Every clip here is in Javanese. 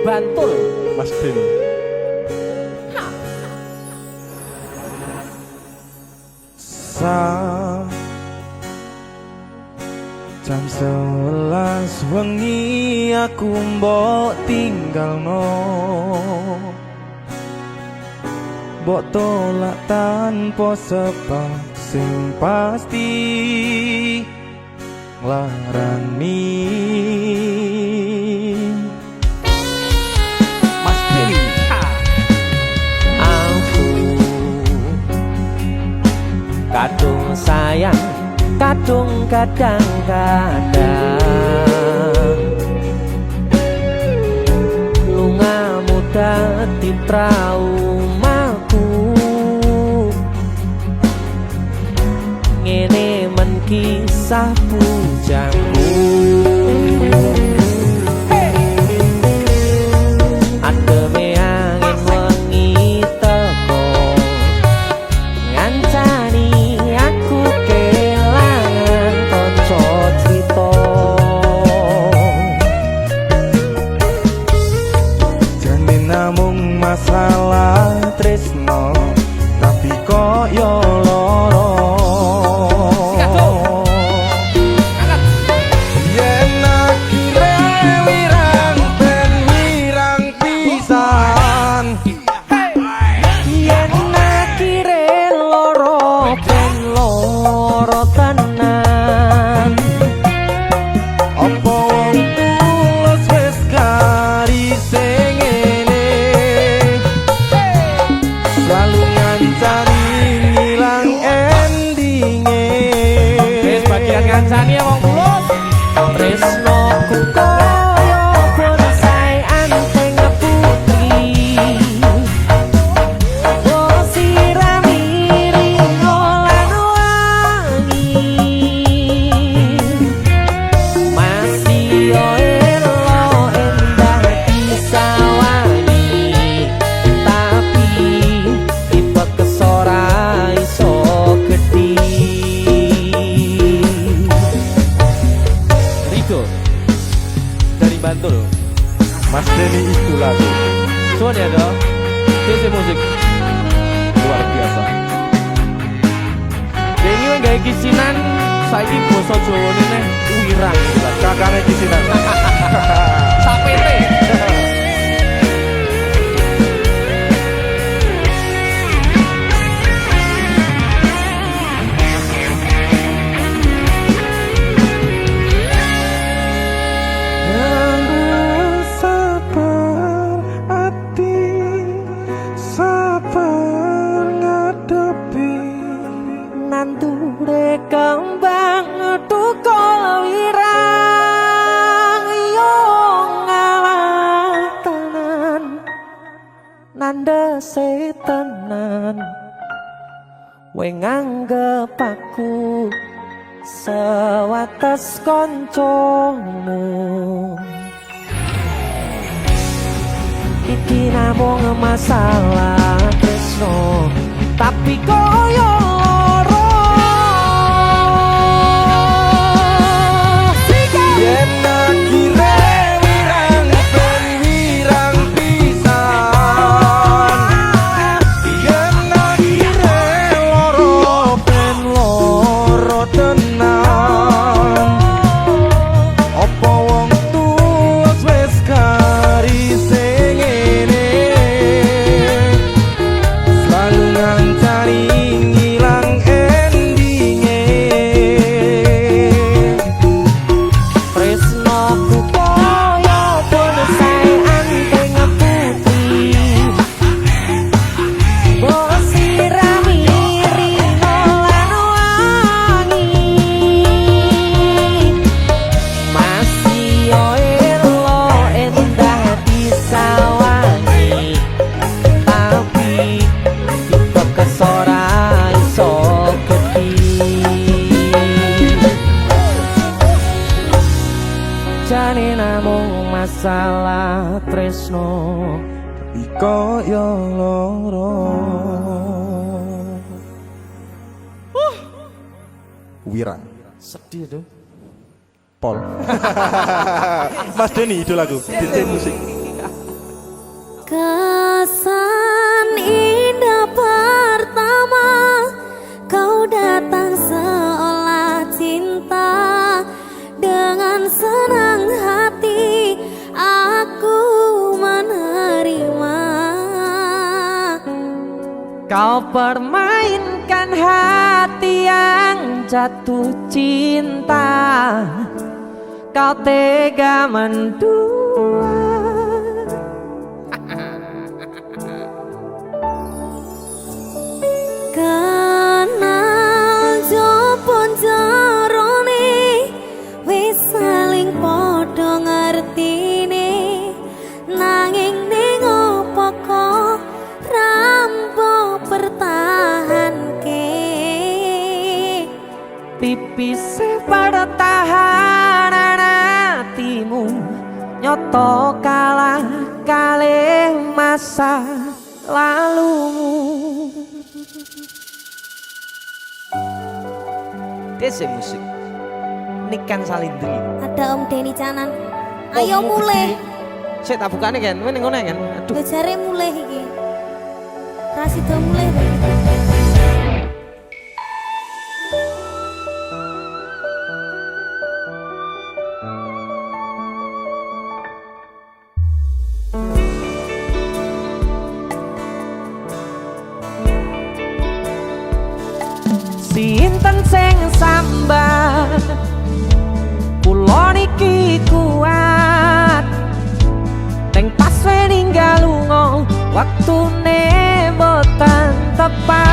Bantul Mas Denny. Jam 11 wengi aku mbok tinggalno, mbok tolak tanpa sebab sing pasti nglarani. Mas Denny. aku kadung sayang kadung kadang-kadang lungamu dadi traumaku ngene men kisah bujangku ademe angin wengi teko ngancani aku kelangan kanca crita Jane namung masalah tresno tapi kok yo loro. Yen akhire wirang ben wirang pisan, yen akhire loro ben loro tenan apa wong tulus wis garise ngene selalu ngancani ngilang endinge. wis bagian ngancani wong tulus tresnoku kaya bonsai anteng putri oh sirami ringo lan wangi masih yo elo endah disawani tapi tipe kesora iso gedhi Rido dari Bantul Mas Denny itu lagu suara ya dong DC musik luar biasa. Denny yang gak kisinan saiki basa Jawa ini wirang Kakaknya di sini. sapete Sabar hati, sabar ngadepi nandure kembang tukul wirang yo ngalah tenan nandese tenan we nganggep aku sewates koncomu iki namung masalah tresno tapi koyo loro yen akhire wirang ben wirang pisan, yen akhire loro ben loro tenan apa wong tulus wis garise ngene selalu ngancani ngilang endinge. tresnoku koyo bonsai anteng putri mbok sirami ringo lan wangi masih yo elo endah disawani tapi tipe kesora iso gedhi jane namung masalah tresno Iko yo loro. Wirang sedih tuh Pol. Mas Denny itu lagu DC musik. Kesan indah pertama kau datang seolah cinta. Dengan senang hati aku menerima. Kau permainkan hati yang jatuh cinta. Kau tega mendua. Kenal jopon jarone wis saling padha ngertine. Nanging ning opo kok rampo pertahanke. Tipis pertahanan hatimu nyoto kalah kalih masa lalumu. Dese musik Niken Salindri. Ada Om Denny Canan. Ayo mulai. Sik tak bukane kan, ngene ngono kan. Aduh. Lho jare mulai iki. Rasido mulai. Sinten sing sambat kula niki kuat teng pas we ninggal lunga waktune boten tepat.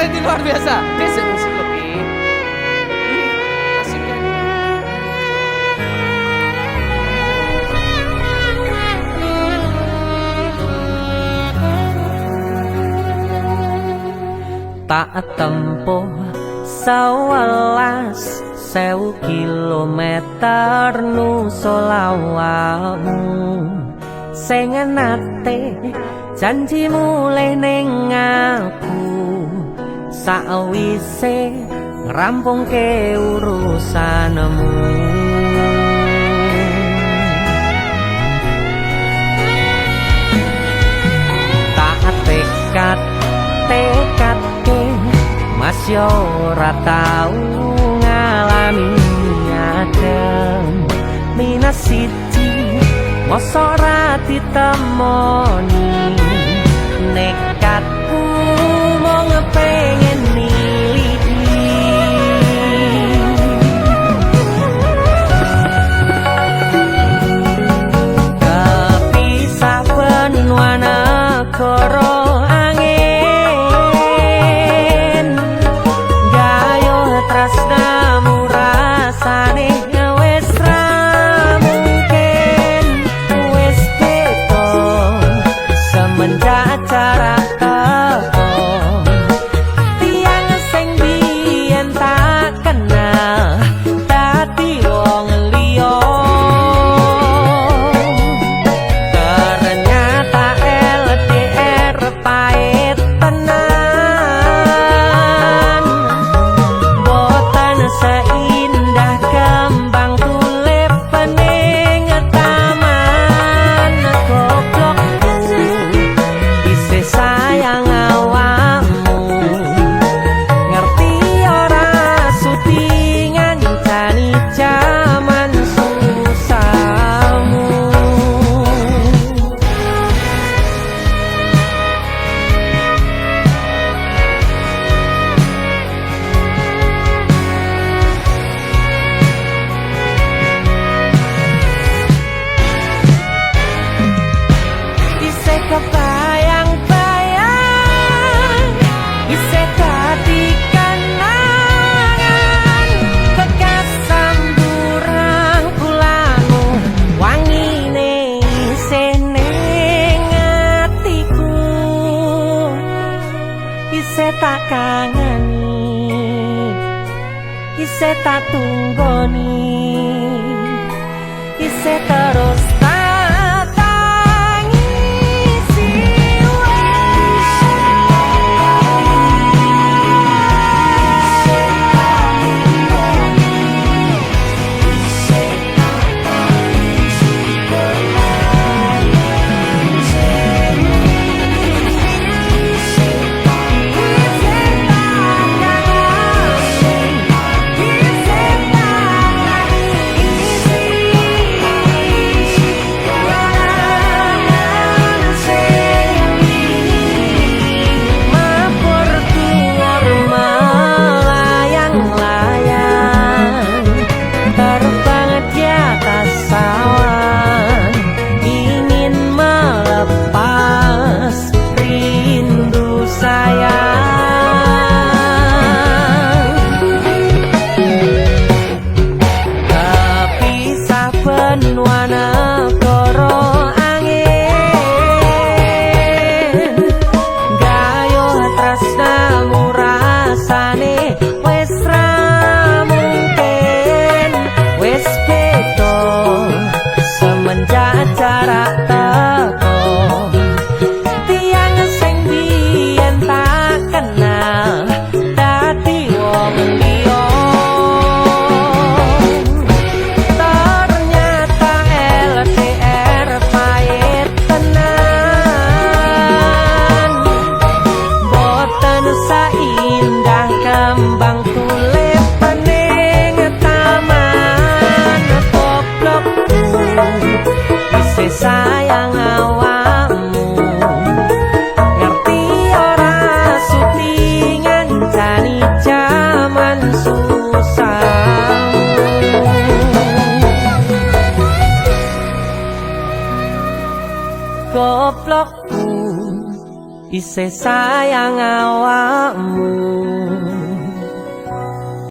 ini luar biasa. Dia musik loh Ki. Asik kan? Tak tempuh 11.000 kilometer nusolawakmu sing nate janji mulai ning aku sawise ngrampungke urusanmu. Tak tekad Mas yo ora tau ngalami adem minus siji mosok ora ditemoni nekatku mau ngepengen miliki kepisah benua negara tak kangani ise tak tunggoni ise terus tak tangisi isih sayang awakmu.